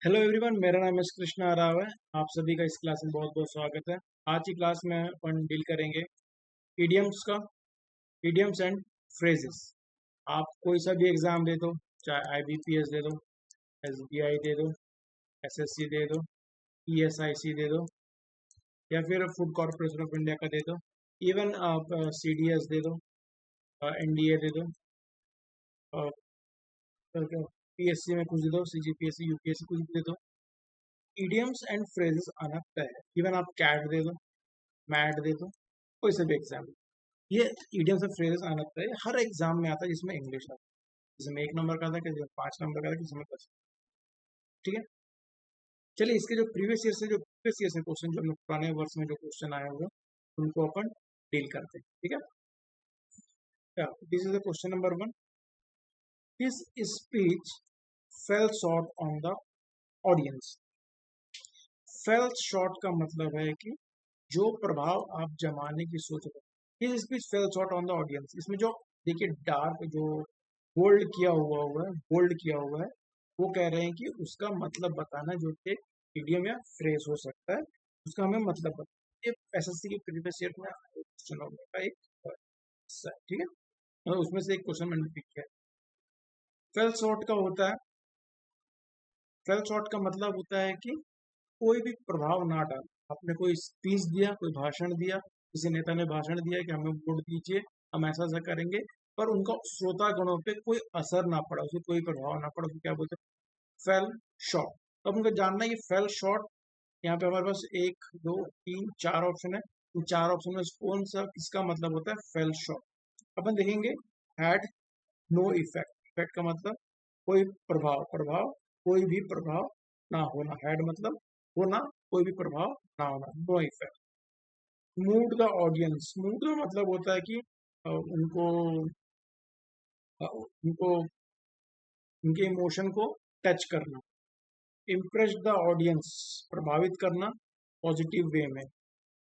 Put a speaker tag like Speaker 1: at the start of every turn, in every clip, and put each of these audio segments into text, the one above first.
Speaker 1: Hello everyone, मेरा नाम S Krishna Rao है। आप सभी का इस क्लास में बहुत बहुत स्वागत है। आज की क्लास में अपन डील करेंगे इडियम्स का, इडियम्स एंड फ्रेजेस। आप कोई सा भी एग्जाम दे दो, चाहे आईबीपीएस दे दो, एसबीआई दे दो, एसएससी दे दो, ईएसआईसी दे दो, या फिर फूड कॉर्पोरेशन ऑफ इंडिया का दे दो, इवन आप सीडीएस दे दो, एनडीए दे दो, पीएससी में कुछ दे दो, सीजीपीएससी यूपीएससी कुछ भी दे दो, इडियम्स एंड फ्रेजेस आना तय है। इवन आप कैट दे दो, मैट दे दो, कोई से भी एग्जाम, ये इडियम्स एंड फ्रेजेस आना तय है। हर एग्जाम में आता है जिसमें इंग्लिश आता है, जिसमें 1 नंबर का आता है, किसी में 5 नंबर का आता है, किसी में 10। ठीक है, चलिए इसके जो प्रीवियस ईयर से क्वेश्चन, जो हमने पुराने वर्ष में जो क्वेश्चन आए हुए उनको अपन डील करते हैं। ठीक है, this is the question number 1। His speech fail short on the audience. Fail short का मतलब है कि जो प्रभाव आप जमाने की सोच रहे हैं, his speech fail short on the audience. इसमें जो देखिए डार्क जो बोल्ड किया हुआ है, बोल्ड किया हुआ है, वो कह रहे हैं कि उसका मतलब बताना, जो कि इडियम या फ्रेज हो सकता है, उसका हमें मतलब बताना। ये एसएससी के प्रीवियस ईयर में क्वेश्चन का एक हिस्सा है। ठीक है, मतलब उसमें से एक क्वेश्चन मैंने पिक किया। फेल शॉर्ट का होता है, फेल शॉर्ट का मतलब होता है कि कोई भी प्रभाव ना डाल। आपने कोई स्पीच दिया, कोई भाषण दिया, किसी नेता ने भाषण दिया कि हमें वोट दीजिए, हम ऐसा ऐसा करेंगे, पर उनका श्रोतागणों पे कोई असर ना पड़ा, उससे कोई प्रभाव ना पड़ा, उसको क्या बोलते हैं? Fail short. तो हमको जानना है कि फेल शॉर्ट, यहाँ पे हमारे पास 1 2 3 4 ऑप्शन है। इन 4 ऑप्शन में कौन सा किसका मतलब होता है फेल शॉर्ट? अपन देखेंगे हैड नो इफेक्ट। इफेक्ट का मतलब कोई प्रभाव, प्रभाव कोई भी प्रभाव ना होना। हैड मतलब होना, कोई भी प्रभाव ना होना, no effect. Mood the audience. Mood का मतलब होता है कि उनको उनको उनके इमोशन को टच करना। इम्प्रेस द ऑडियंस, प्रभावित करना पॉजिटिव वे में।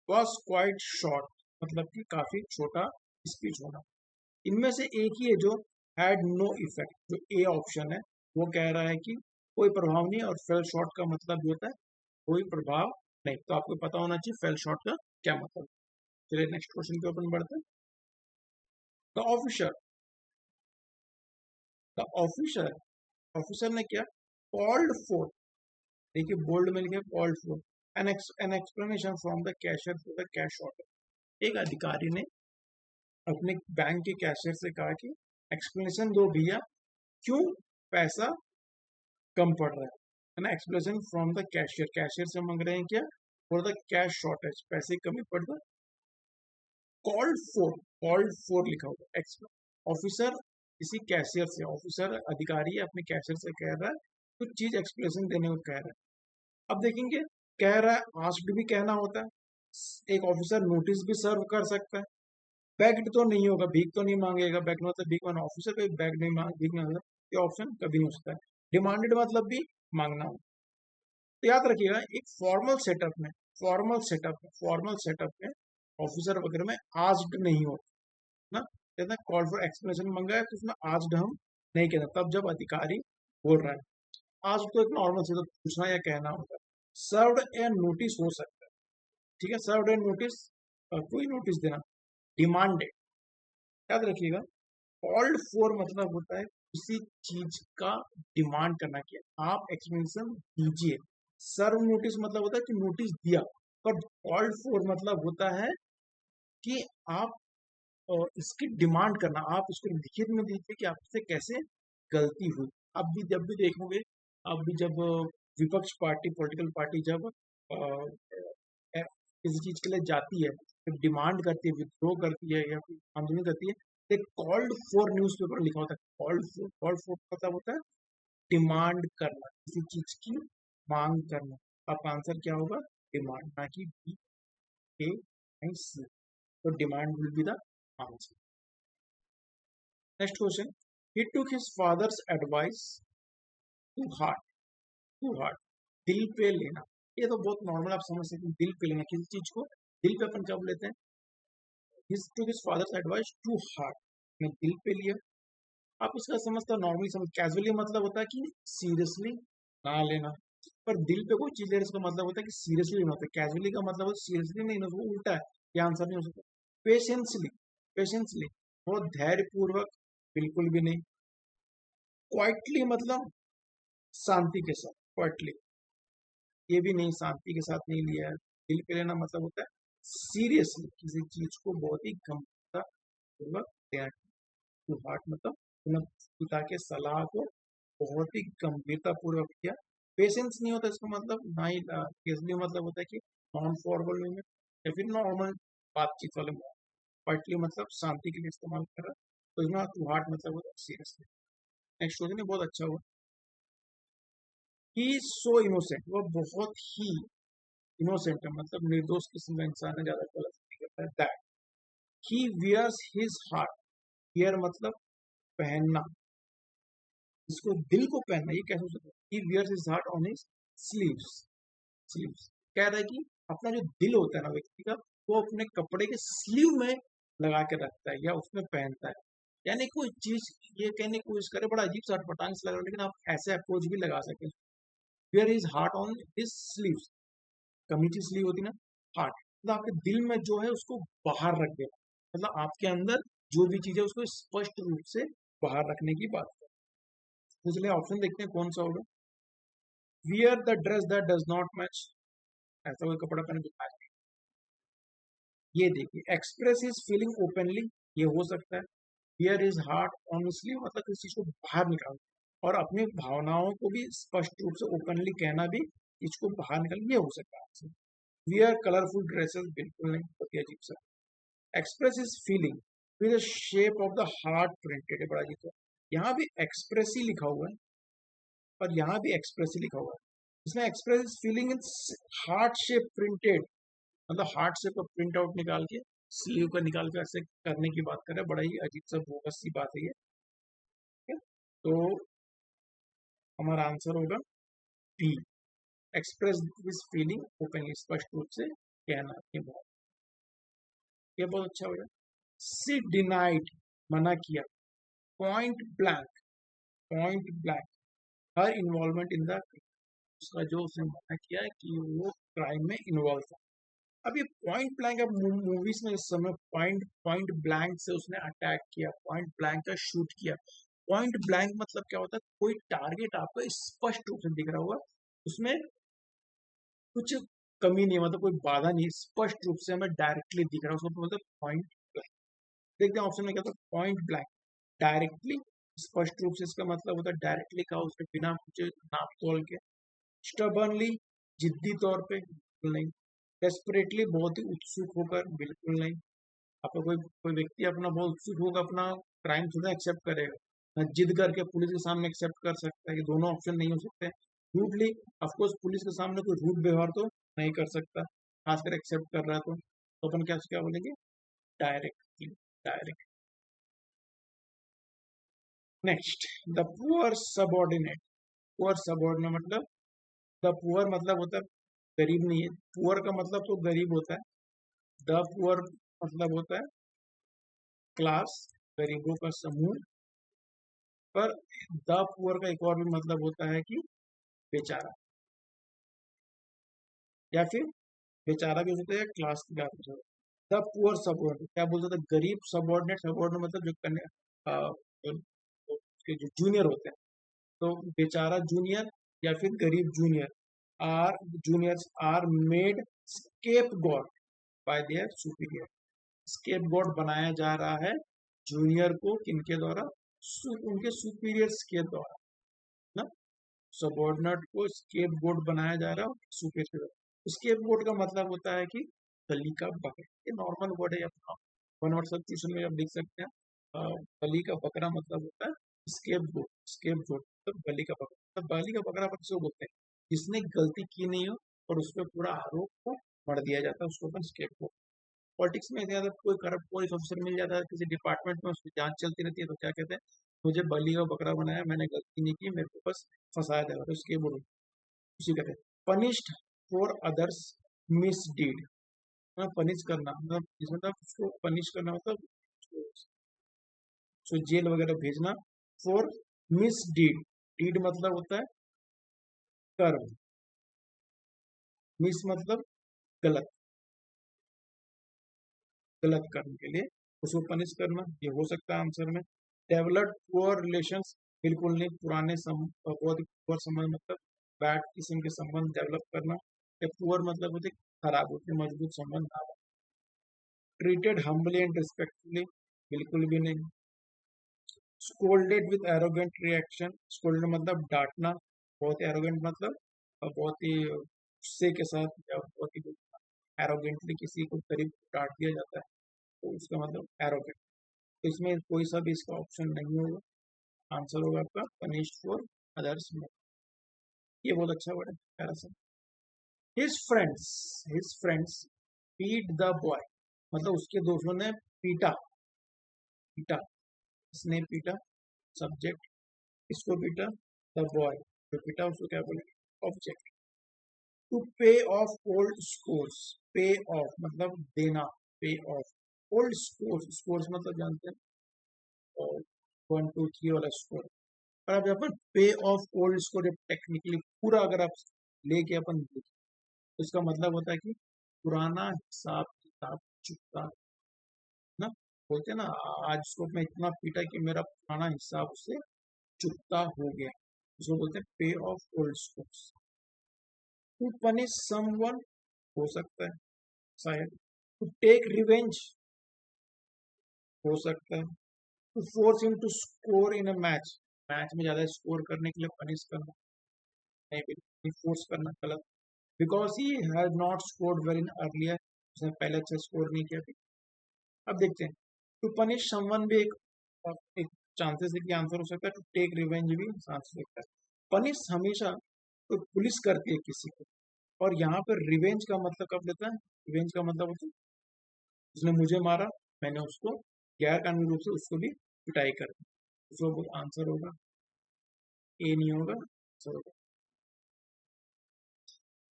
Speaker 1: वॉज क्वाइट शॉर्ट, मतलब कि काफी छोटा स्पीच होना। इनमें से एक ही है जो हैड नो इफेक्ट, जो ए ऑप्शन है, वो कह रहा है कि कोई प्रभाव नहीं, और फेल शॉर्ट का मतलब भी होता है कोई प्रभाव नहीं। तो आपको पता होना चाहिए फेल शॉर्ट का क्या मतलब। चलिए नेक्स्ट क्वेश्चन के ऊपर बढ़ते हैं। The officer, the officer, officer ने क्या कॉल्ड फॉर, देखिए बोल्ड में लिखा called for an explanation from the cashier for the cash order. एक अधिकारी ने अपने बैंक के कैशियर से कहा कि एक्सप्लेनेशन दो भैया, क्यों पैसा कम पड़ रहा है ना। Explanation from the cashier, cashier से मांग रहे हैं क्या, फॉर द कैश शॉर्टेज, पैसे की कमी पड़ रहा है। कॉल्ड फॉर, कॉल्ड फॉर लिखा हुआ। ऑफिसर किसी कैशियर से, ऑफिसर अधिकारी अपने कैशियर से कह रहा है, कुछ चीज एक्सप्लेनेशन देने को कह रहा है। अब देखेंगे, कह रहा है आस्क्ड भी कहना होता है। एक ऑफिसर नोटिस भी सर्व कर सकता है। बेग्ड तो नहीं होगा, भीख तो नहीं मांगेगा। बेग्ड मतलब भीख मांगना, ऑफिसर कोई बैग नहीं मांग, भीख नहीं मांगेगा, ये ऑप्शन कभी नहीं हो सकता है। डिमांडेड मतलब भी मांगना हो। तो याद रखिएगा, एक फॉर्मल सेटअप में, फॉर्मल सेटअप में ऑफिसर वगैरह में आस्क्ड नहीं होता ना। कहते हैं कॉल फॉर एक्सप्लेनेशन मंगा है, तो उसमें आस्क्ड हम नहीं कहते तब जब अधिकारी बोल रहा है। आज तो एक नॉर्मल से तो पूछना या कहना होता है। सर्व्ड ए नोटिस हो सकता है। ठीक है, सर्व्ड ए नोटिस, कोई नोटिस देना। डिमांडेड, याद रखिएगा, कॉल्ड फॉर मतलब होता है किसी चीज का डिमांड करना, कि आप एक्सप्लेनेशन दीजिए। सर्व नोटिस मतलब होता है कि नोटिस दिया। पर कॉल्ड फॉर मतलब होता है कि आप इसकी डिमांड करना, आप उसको लिखित में दीजिए कि आपसे कैसे गलती हुई। अब भी जब भी देखोगे, अब भी जब विपक्ष पार्टी, पॉलिटिकल पार्टी जब किसी चीज के लिए जाती है, जब डिमांड करती है, विद्रोह करती है या फिर आंदोलन करती है, तो कॉल्ड फॉर न्यूज़पेपर लिखा होता है। कॉल्ड फॉर मतलब होता है डिमांड करना, किसी चीज की मांग करना। आपका आंसर क्या होगा? डिमांड, ना कि बी ए एंड सी। तो demand will be the answer. Next question, he took his father's advice to heart, to heart, दिल पे लेना। ये तो बहुत नॉर्मल, आप समझ सकते हैं, दिल पे लेना किसी चीज को, दिल पे अपन कब लेते हैं? His took his father's advice to heart, ने दिल पे लिया। आप इसका समझता नॉर्मली समझ, कैजुअली मतलब होता है कि सीरियसली ना लेना। पर दिल पे कोई चीज ले इसका मतलब होता है कि सीरियसली नहीं होता, कैजुअली का मतलब होता है सीरियसली नहीं, वो उल्टा है, ये आंसर नहीं हो सकता। पेशेंसली, पेशेंसली बहुत धैर्य पूर्वक, बिल्कुल भी नहीं। क्वाइटली मतलब शांति के साथ, क्वाइटली ये भी नहीं, शांति के साथ नहीं लिया है। दिल पे लेना मतलब होता है सीरियसली किसी चीज को बहुत ही गंभीरता पूर्वक लेना। टू हार्ट मतलब पिता के सलाह को बहुत ही गंभीरता पूर्वक किया। पेशेंस नहीं होता इसका मतलब ना ही केसली मतलब होता है कि नॉन फॉरवर्ड में या फिर नॉर्मल बातचीत वाले में। क्वाइटली मतलब शांति के लिए इस्तेमाल कर रहा है, तो इसमें टू हार्ट मतलब होता है सीरियसली। नेक्स्ट क्वेश्चन बहुत अच्छा हुआ। ही इज सो इनोसेंट, वो बहुत ही इनोसेंट है, मतलब निर्दोष किस्म का इंसान है, ज्यादा गलत नहीं करता है। That he wears his heart, wear मतलब पहनना, इसको दिल को पहनना, ये कैसे हो सकता है? He wears his heart on his sleeves, sleeves कह रहा है कि अपना जो दिल होता है ना व्यक्ति का, वो अपने कपड़े के स्लीव में लगा के रखता है या उसमें पहनता है। यानी कोई चीज ये कहने की कोशिश करे, बड़ा अजीब सा अटपटांग से लग रहा है, लेकिन आप ऐसे अप्रोच भी लगा सकते हैं। Wear his heart on his sleeves, कमीची स्लीव होती ना, हार्ट मतलब आपके दिल में जो है उसको बाहर रख देना, मतलब आपके अंदर जो भी चीज है उसको स्पष्ट रूप से बाहर रखने की बात है। तो चलिए ऑप्शन देखते हैं कौन सा होगा। Wear the dress that does not match, ऐसा कोई कपड़ा पहने जो मैच। ये देखिए एक्सप्रेस इज फीलिंग ओपनली, ये हो सकता है। हियर इज हार्ट ऑनेस्टली मतलब किसी चीज को बाहर निकाल और अपनी भावनाओं को भी स्पष्ट रूप से ओपनली कहना भी चीज को बाहर निकाल, ये हो सकता है। वियर कलरफुल ड्रेसेस, बिल्कुल नहीं, बहुत ही अजीब सा। Express is feeling with the shape of the heart printed है, बड़ा अजीब सा। यहाँ भी एक्सप्रेस ही लिखा हुआ है और यहाँ भी एक्सप्रेस ही लिखा हुआ है। इसमें express is feeling in heart shape printed, मतलब हार्ट से को प्रिंट आउट निकाल के स्लीव का निकाल के ऐसे करने की बात कर रहे हैं, बड़ा ही अजीब सा बोगस सी बात है ये। ठीक है, तो हमारा आंसर होगा B, express this feeling openly, स्पष्ट रूप से कहना। ये बहुत अच्छा हो गया। सी डिनाइड, मना किया। Point blank, point blank her involvement in the, उसका जो उसने मना किया है कि वो क्राइम में इन्वॉल्व था। अब ये पॉइंट ब्लैंक, अब मूवीज में इस समय पॉइंट पॉइंट ब्लैंक से उसने अटैक किया, पॉइंट ब्लैंक का शूट किया। पॉइंट ब्लैंक मतलब क्या होता है? कोई टारगेट आपको स्पष्ट रूप से दिख रहा होगा, उसमें कुछ कमी नहीं है, मतलब कोई बाधा नहीं, स्पष्ट रूप से हमें डायरेक्टली दिख रहा है, उसको मतलब पॉइंट ब्लैंक। देखते हैं ऑप्शन में क्या था, पॉइंट ब्लैंक डायरेक्टली, स्पष्ट रूप से इसका मतलब होता है डायरेक्टली कहा उसने बिना कुछ नाप तोल के। स्टबर्नली जिद्दी तौर पे, बिल्कुल नहीं। डेस्परेटली बहुत ही उत्सुक होकर, बिल्कुल नहीं। आपका कोई कोई व्यक्ति अपना बहुत उत्सुक होकर अपना क्राइम थोड़ा एक्सेप्ट करेगा, ना जिद करके पुलिस के सामने एक्सेप्ट कर सकता है, कि दोनों ऑप्शन नहीं हो सकते। रूडली, ऑफकोर्स पुलिस के सामने कोई रूड व्यवहार तो नहीं कर सकता, खासकर एक्सेप्ट कर रहा है तो अपन क्या क्या बोलेंगे, directly, direct. Next, the poor subordinate, poor subordinate मतलब, द पुअर मतलब होता है गरीब नहीं है, पुअर का मतलब तो गरीब होता है। द पुअर मतलब होता है क्लास, गरीबों का समूह। पर द पुअर का एक और भी मतलब होता है कि बेचारा, या फिर बेचारा भी हो सकता है, क्लास की बात हो सकती है। द पुअर सबऑर्डिनेट क्या बोल सकते हैं, गरीब सबऑर्डिनेट, सबऑर्डिनेट मतलब जो उसके जो जूनियर होते हैं, तो बेचारा जूनियर या फिर गरीब junior, are juniors are made scapegoat by their superior, scapegoat बनाया जा रहा है जूनियर को किनके द्वारा, उनके सुपीरियर्स के द्वारा ना। सबॉर्डिनेट को स्केप गोट बनाया जा रहा है सुपीरियर। स्केप गोट का मतलब होता है कि बलि का बकरा, ये नॉर्मल वर्ड है अपना, वन वर्ड सब्स्टिट्यूशन में आप लिख सकते हैं। बलि का बकरा मतलब होता है स्केप गोट, स्केप गोट मतलब बलि का बकरा, मतलब बलि का बकरा अपन किसको बोलते हैं, जिसने गलती की नहीं हो और उस पर पूरा आरोप को मढ़ दिया जाता है, उसको अपन स्केप गोट। पॉलिटिक्स में ज्यादा कोई करप्ट पुलिस ऑफिसर मिल जाता है किसी डिपार्टमेंट में, उसकी जांच चलती रहती है, तो क्या कहते हैं, मुझे बलि का बकरा बनाया, मैंने गलती नहीं की, मेरे को बस फंसाया जाएगा, तो उसके बोलो उसी कहते हैं। पनिश्ड फॉर अदर्स मिसडीड, पनिश करना मतलब जिसमें मतलब उसको पनिश करना मतलब उसको जेल वगैरह भेजना। फॉर मिसडीड, डीड मतलब होता है कर्म, मिस मतलब गलत, गलत करने के लिए उसको पनिश करना, ये हो सकता है आंसर में। डेवलप पुअर रिलेशंस, बिल्कुल नहीं, पुराने बहुत ही पुअर संबंध मतलब बैड किस्म के संबंध डेवलप करना, या पुअर मतलब होते खराब होते मजबूत संबंध ना हो। ट्रीटेड हम्बली एंड रिस्पेक्टफुली, बिल्कुल भी नहीं। Scolded with arrogant reaction, scolded मतलब डांटना, बहुत एरोगेंट मतलब बहुत ही गुस्से के साथ या बहुत ही एरोगेंटली किसी को करीब डांट दिया जाता है तो उसका मतलब एरोगेंट। तो इसमें कोई सा भी इसका ऑप्शन नहीं होगा, आंसर होगा आपका पनिश फॉर अदर्स। ये बहुत अच्छा वर्ड है, प्यारा सा। His friends beat the boy, मतलब उसके दोस्तों ने पीटा, पीटा, इसने पीटा, सब्जेक्ट, इसको पीटा, द बॉय जो पीटा उसको क्या बोलेंगे, ऑब्जेक्ट। टू पे ऑफ ओल्ड स्कोर्स, पे ऑफ मतलब देना, पे ऑफ ओल्ड स्कोर्स, स्कोर्स मतलब जानते हैं और 1 2 3 वाला स्कोर। और अब अपन पे ऑफ ओल्ड स्कोर टेक्निकली पूरा अगर आप लेके अपन देखें तो इसका मतलब होता है कि पुराना हिसाब किताब चुकता ना, बोलते हैं ना आज उसको मैं इतना पीटा कि मेरा पुराना हिसाब उससे चुकता हो गया, उसको बोलते हैं pay off old scores. To punish someone, हो सकता है शायद। टू टेक रिवेंज, हो सकता है। To force him to score in a match, match में ज्यादा स्कोर करने के लिए पनिश करना, नहीं बिल्कुल फोर्स करना गलत। Because he has not scored well in earlier, उसने पहले अच्छा स्कोर नहीं किया था। अब देखते हैं, टू पनिश समवन भी एक चांसेस है कि आंसर हो सकता है, टू टेक रिवेंज भी चांस सकता है। पनिश हमेशा तो पुलिस करती है किसी को, और यहाँ पर रिवेंज का मतलब कब लेता है, रिवेंज का मतलब होता है उसने मुझे मारा, मैंने उसको गैर कानूनी रूप से उसको भी पिटाई कर दी, उसको आंसर होगा ए, नहीं होगा, आंसर होगा।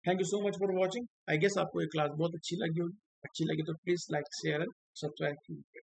Speaker 1: Thank you so much for watching. I guess आपको ये क्लास बहुत अच्छी लगी होगी, अच्छी लगी तो please like share and subscribe कीजिए।